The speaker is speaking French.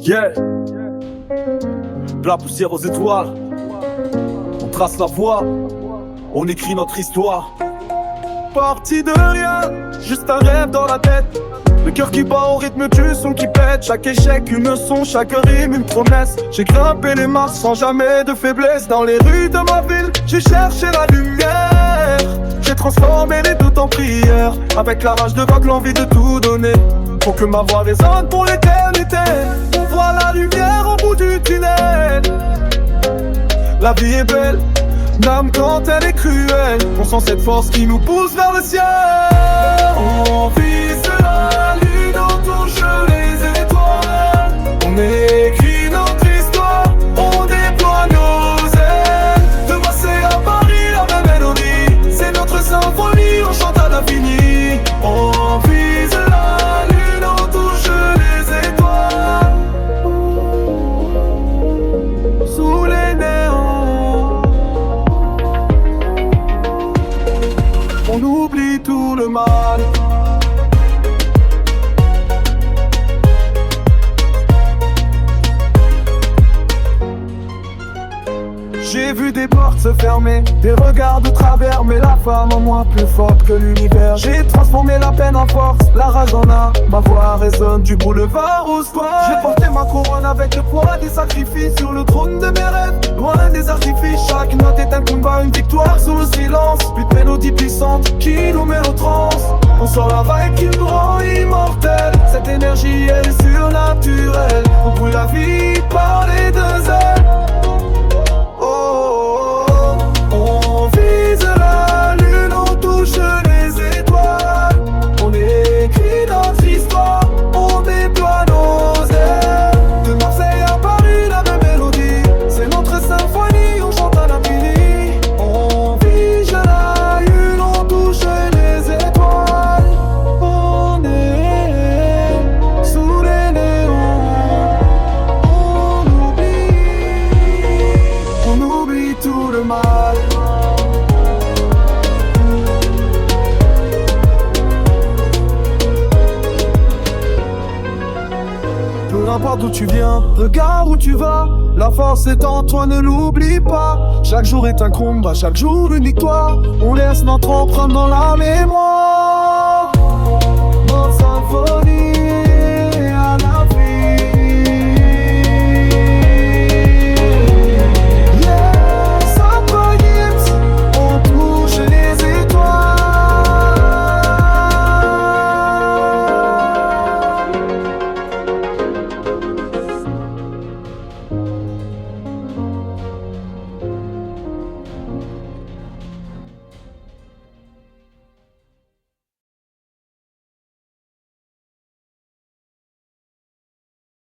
Yeah, de la poussière aux étoiles. On trace la voie, on écrit notre histoire. Parti de rien, juste un rêve dans la tête. Le cœur qui bat au rythme du son qui pète. Chaque échec une leçon, chaque rime une promesse. J'ai grimpé les marches sans jamais de faiblesse. Dans les rues de ma ville, j'ai cherché la lumière. J'ai transformé les doutes en prières. Avec la rage de vaincre, l'envie de tout donner. Pour que ma voix résonne pour l'éternité. On voit la lumière au bout du tunnel. La vie est belle, même quand elle est cruelle. On sent cette force qui nous pousse vers le ciel. On vise la lune, on touche les étoiles. On écrit notre histoire, on déploie nos ailes. De Marseille à Paris, la même mélodie. C'est notre symphonie, on chante à l'infini. On vise la lune, on touche les étoiles. Sous les néons, on oublie tout le mal. J'ai vu des portes se fermer, des regards de travers. Mais la femme en moi plus forte que l'univers. J'ai transformé la peine en force, la rage en art. Ma voix résonne du boulevard au soir. J'ai porté ma couronne avec le poids des sacrifices. Sur le trône de mes rêves, loin des artifices. Chaque note est un combat, une victoire sous le silence. Puis de mélodie puissante qui nous met en transe. On sort la vague qui nous rend immortels. Cette énergie elle est surnaturelle. On brûle la vie par les deux ailes. On vise la lune, on touche les étoiles. On écrit notre histoire, on déploie nos ailes. De Marseille à Paris, la même mélodie. C'est notre symphonie, on chante à l'infini. On vise la lune, on touche les étoiles. On est sous les néons. On oublie tout le mal. Peu importe d'où tu viens, regarde où tu vas. La force est en toi, ne l'oublie pas. Chaque jour est un combat, chaque jour une victoire. On laisse notre empreinte dans la mémoire.